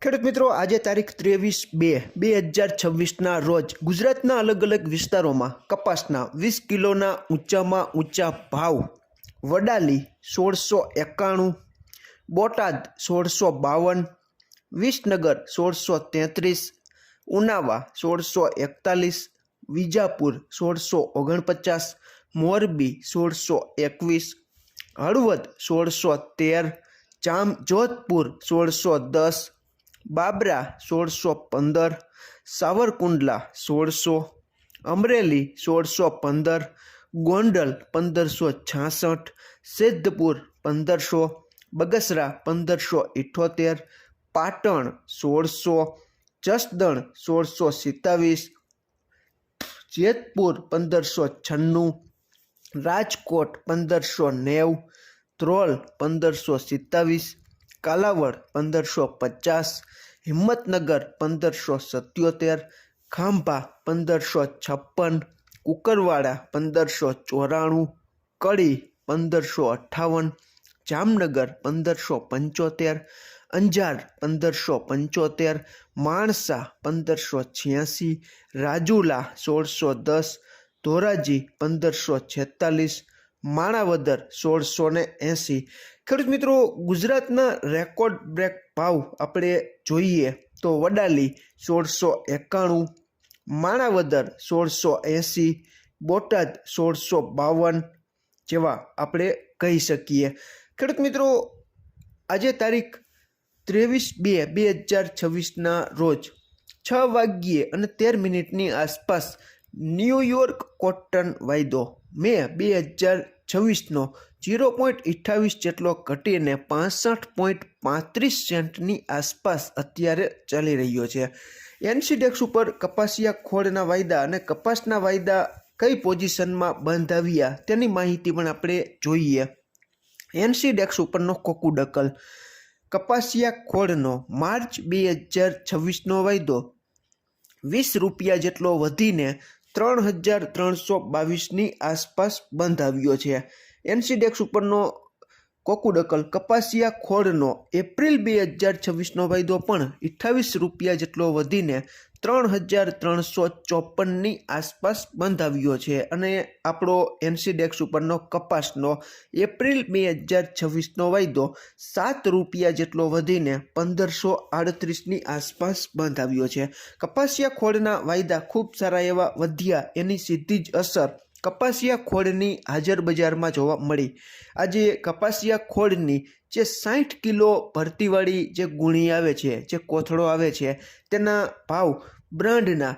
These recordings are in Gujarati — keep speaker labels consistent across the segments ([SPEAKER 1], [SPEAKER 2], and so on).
[SPEAKER 1] ખેડૂત મિત્રો, આજે તારીખ 23/2/2026ના રોજ ગુજરાતના અલગ અલગ વિસ્તારોમાં કપાસના 20 કિલોના ઊંચામાં ઊંચા ભાવ. વડાલી 1691, બોટાદ 1652, વિસનગર 1633, ઉનાવા 1641, વિજાપુર 1649, મોરબી 1621, હળવદ 1613, જોધપુર 1610, બાબરા 1615, સાવરકુંડલા 1600, અમરેલી 1615, ગોંડલ 1566, સિદ્ધપુર 1500, બગસરા 1578, પાટણ 1600, જસદણ 1627, જેતપુર 1596, રાજકોટ 1590, ધ્રોલ 1527, કાલાવડ 1550, હિંમતનગર 1577, ખાંભા 1556, કુકરવાડા 1594, કડી 1558, જામનગર 1575, અંજાર 1575, માણસા 1586, રાજુલા 1610, ધોરાજી 1546, માણાવદર 1680. ખેડૂત મિત્રો, ગુજરાતના રેકોર્ડ બ્રેક ભાવ આપણે જોઈએ તો વડાલી 1691, માણાવદર 1680, બોટાદ 1652 જેવા આપણે કહી શકીએ. ખેડૂત મિત્રો, આજે તારીખ 23/2/2026ના રોજ 6:13 આસપાસ ન્યૂયોર્ક કોટન વાયદો મે 2026નો 0.28 જેટલો ઘટીને 65.35 સેન્ટની આસપાસ અત્યારે ચાલી રહ્યો છે. એનસીડેક્સ ઉપર કપાસિયા ખોળના વાયદા અને કપાસના વાયદા કઈ પોઝિશનમાં બંધ આવ્યા તેની માહિતી પણ આપણે જોઈએ. એનસીડેક્સ ઉપરનો કોકુડકલ કપાસિયા ખોળનો માર્ચ 2026નો વાયદો 20 રૂપિયા જેટલો વધીને 3322ની આસપાસ બંધ આવ્યો છે. એનસીડેક્સ ઉપરનો કોકુડકલ કપાસિયા ખોળનો એપ્રિલ 2026નો વાયદો પણ 28 રૂપિયા જેટલો વધીને 3354ની આસપાસ બંધ આવ્યો છે. અને આપણો એનસીડેક્સ ઉપરનો કપાસનો એપ્રિલ 2026નો વાયદો 7 રૂપિયા જેટલો વધીને 1538ની આસપાસ બંધ આવ્યો છે. કપાસિયા ખોળના વાયદા ખૂબ સારા એવા વધ્યા, એની સીધી જ અસર કપાસિયા ખોળની હાજર બજારમાં જોવા મળી. આજે કપાસિયા ખોળની જે 60 કિલો ભરતીવાળી જે ગુણી આવે છે, જે કોથળો આવે છે, તેના ભાવ બ્રાન્ડના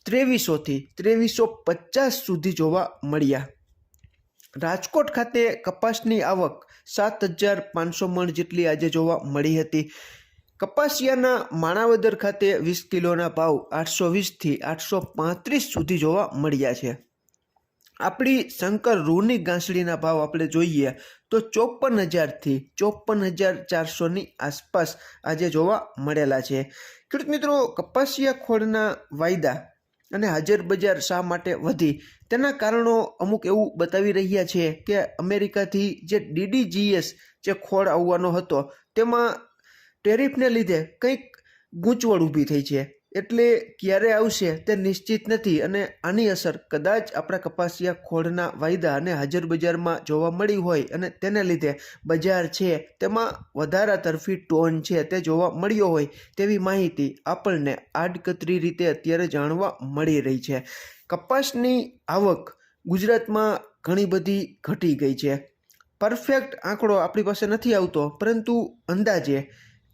[SPEAKER 1] 2300થી 2350 સુધી જોવા મળ્યા. રાજકોટ ખાતે કપાસની આવક 7500 મણ જેટલી આજે જોવા મળી હતી. કપાસિયાના માણાવદર ખાતે 20 કિલોના ભાવ 820થી 835 સુધી જોવા મળ્યા છે. આપણી શંકર રૂની ગાંસડીના ભાવ આપણે જોઈએ તો 54,000થી 54,400ની આસપાસ આજે જોવા મળેલા છે. ખેડૂત મિત્રો, કપાસિયા ખોળના વાયદા અને હાજર બજાર શા માટે વધી તેના કારણો અમુક એવું બતાવી રહ્યા છે કે અમેરિકાથી જે DDGS જે ખોળ આવવાનો હતો તેમાં ટેરિફને લીધે કંઈક ગૂંચવણ ઊભી થઈ છે. એટલે ક્યારે આવશે તે નિશ્ચિત નથી અને આની અસર કદાચ આપણા કપાસિયા ખોળના વાયદા અને હાજર બજારમાં જોવા મળી હોય અને તેને લીધે બજાર છે તેમાં વધારા તરફી ટોન છે તે જોવા મળ્યો હોય તેવી માહિતી આપણને આડકતરી રીતે અત્યારે જાણવા મળી રહી છે. કપાસની આવક ગુજરાતમાં ઘણી બધી ઘટી ગઈ છે. પરફેક્ટ આંકડો આપણી પાસે નથી આવતો, પરંતુ અંદાજે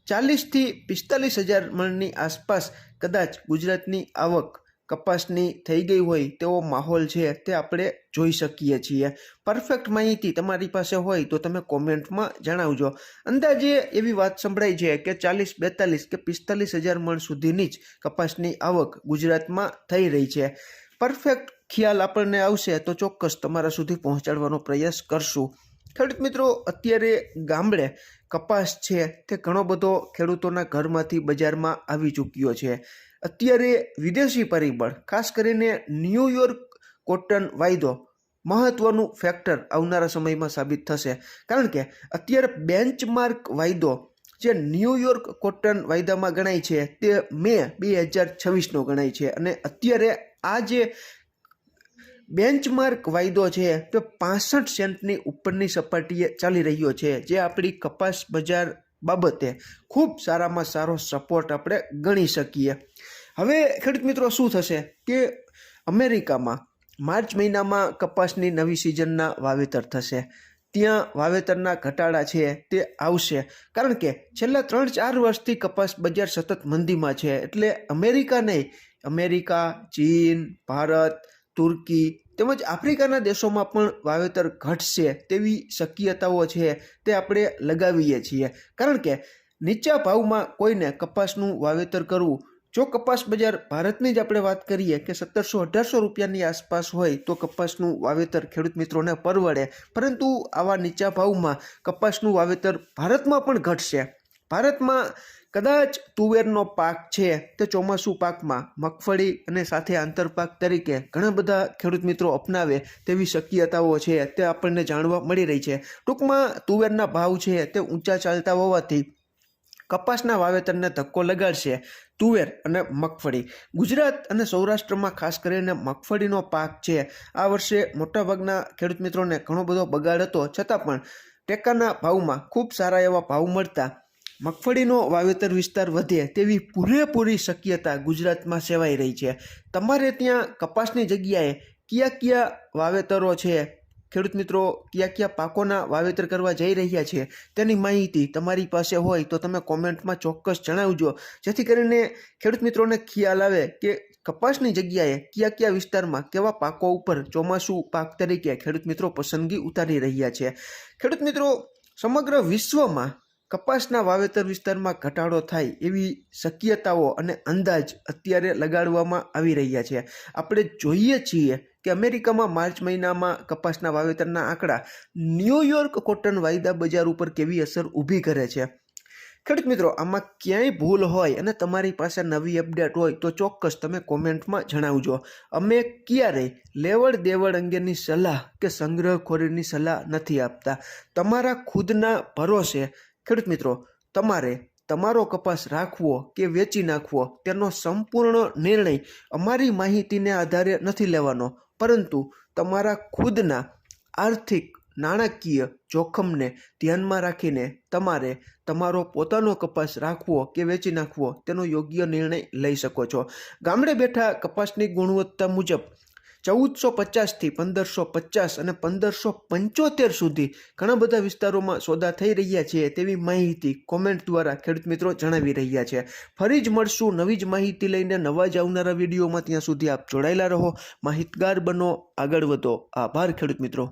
[SPEAKER 1] 40,000થી 45,000 મણની આસપાસ કદાચ ગુજરાતની આવક કપાસની થઈ ગઈ હોય તેવો માહોલ છે તે આપણે જોઈ શકીએ છીએ. પરફેક્ટ માહિતી તમારી પાસે હોય તો તમે કોમેન્ટમાં જણાવજો. અંદાજે એવી વાત સંભળાય છે કે 40, 42 કે 45,000 મણ સુધીની જ કપાસની આવક ગુજરાતમાં થઈ રહી છે. પરફેક્ટ ખ્યાલ આપણને આવશે તો ચોક્કસ તમારા સુધી પહોંચાડવાનો પ્રયાસ કરશું. ખેડૂત મિત્રો, અત્યારે ગામડે કપાસ છે તે ઘણો બધો ખેડૂતોના ઘરમાંથી બજારમાં આવી ચૂક્યો છે. અત્યારે વિદેશી પરિબળ, ખાસ કરીને ન્યૂયોર્ક કોટન વાયદો મહત્વનું ફેક્ટર આવનારા સમયમાં સાબિત થશે. કારણ કે અત્યારે બેન્ચમાર્ક વાયદો જે ન્યૂયોર્ક કોટન વાયદામાં ગણાય છે તે મે 2026નો ગણાય છે અને અત્યારે આ જે બેન્ચમાર્ક વાયદો છે તે 65 સેન્ટની ઉપરની સપાટીએ ચાલી રહ્યો છે, જે આપણી કપાસ બજાર બાબતે ખૂબ સારામાં સારો સપોર્ટ આપણે ગણી શકીએ. હવે ખેડૂત મિત્રો શું થશે કે અમેરિકામાં માર્ચ મહિનામાં કપાસની નવી સિઝનના વાવેતર થશે. ત્યાં વાવેતરના ઘટાડા છે તે આવશે, કારણ કે છેલ્લા 3-4 વર્ષથી કપાસ બજાર સતત મંદીમાં છે. એટલે અમેરિકા નહીં, અમેરિકા, ચીન, ભારત, તુર્કી તેમજ આફ્રિકાના દેશોમાં પણ વાવેતર ઘટશે તેવી શક્યતાઓ છે તે આપણે લગાવીએ છીએ. કારણ કે નીચા ભાવમાં કોઈને કપાસનું વાવેતર કરવું, જો કપાસ બજાર ભારતની જ આપણે વાત કરીએ કે 1700-1800 રૂપિયાની આસપાસ હોય તો કપાસનું વાવેતર ખેડૂત મિત્રોને પરવડે, પરંતુ આવા નીચા ભાવમાં કપાસનું વાવેતર ભારતમાં પણ ઘટશે. ભારતમાં કદાચ તુવેરનો પાક છે તે ચોમાસું પાકમાં મગફળી અને સાથે આંતરપાક તરીકે ઘણા બધા ખેડૂત મિત્રો અપનાવે તેવી શક્યતાઓ છે તે આપણને જાણવા મળી રહી છે. ટૂંકમાં તુવેરના ભાવ છે તે ઊંચા ચાલતા હોવાથી કપાસના વાવેતરને ધક્કો લગાડશે તુવેર અને મગફળી. ગુજરાત અને સૌરાષ્ટ્રમાં ખાસ કરીને મગફળીનો પાક છે આ વર્ષે મોટાભાગના ખેડૂત મિત્રોને ઘણો બધો બગાડ હતો, છતાં પણ ટેકાના ભાવમાં ખૂબ સારા એવા ભાવ મળતા મગફળીનો વાવેતર વિસ્તાર વધે તેવી પૂરેપૂરી શક્યતા ગુજરાતમાં સેવાઈ રહી છે. તમારે ત્યાં કપાસની જગ્યાએ કયા કયા વાવેતરો છે, ખેડૂત મિત્રો કયા કયા પાકોના વાવેતર કરવા જઈ રહ્યા છે તેની માહિતી તમારી પાસે હોય તો તમે કોમેન્ટમાં ચોક્કસ જણાવજો, જેથી કરીને ખેડૂત મિત્રોને ખ્યાલ આવે કે કપાસની જગ્યાએ કયા કયા વિસ્તારમાં કેવા પાકો ઉપર ચોમાસું પાક તરીકે ખેડૂત મિત્રો પસંદગી ઉતારી રહ્યા છે. ખેડૂત મિત્રો, સમગ્ર વિશ્વમાં કપાસના વાવેતર વિસ્તારમાં ઘટાડો થાય એવી શક્યતાઓ અને અંદાજ અત્યારે લગાડવામાં આવી રહ્યા છે. આપણે જોઈએ છીએ કે અમેરિકામાં માર્ચ મહિનામાં કપાસના વાવેતરના આંકડા ન્યૂયોર્ક કોટન વાયદા બજાર ઉપર કેવી અસર ઊભી કરે છે. ખેડૂત મિત્રો, આમાં ક્યાંય ભૂલ હોય અને તમારી પાસે નવી અપડેટ હોય તો ચોક્કસ તમે કોમેન્ટમાં જણાવજો. અમે ક્યારેય લેવડ દેવડ અંગેની સલાહ કે સંગ્રહખોરીની સલાહ નથી આપતા. તમારા ખુદના ભરોસે ખેડૂત મિત્રો તમારે તમારો કપાસ રાખવો કે વેચી નાખવો તેનો સંપૂર્ણ નિર્ણય અમારી માહિતીને આધારે નથી લેવાનો, પરંતુ તમારા ખુદના આર્થિક નાણાકીય જોખમને ધ્યાનમાં રાખીને તમારે તમારો પોતાનો કપાસ રાખવો કે વેચી નાખવો તેનો યોગ્ય નિર્ણય લઈ શકો છો. ગામડે બેઠા કપાસની ગુણવત્તા મુજબ 1450થી 1550 અને 1575 સુધી ઘણા બધા વિસ્તારોમાં સોદા થઈ રહ્યા છે તેવી માહિતી કોમેન્ટ દ્વારા ખેડૂત મિત્રો જણાવી રહ્યા છે. ફરી જ મળશું નવી જ માહિતી લઈને નવા જ આવનારા વિડીયોમાં. ત્યાં સુધી આપ જોડાયેલા રહો, માહિતગાર બનો, આગળ વધો. આભાર ખેડૂત મિત્રો.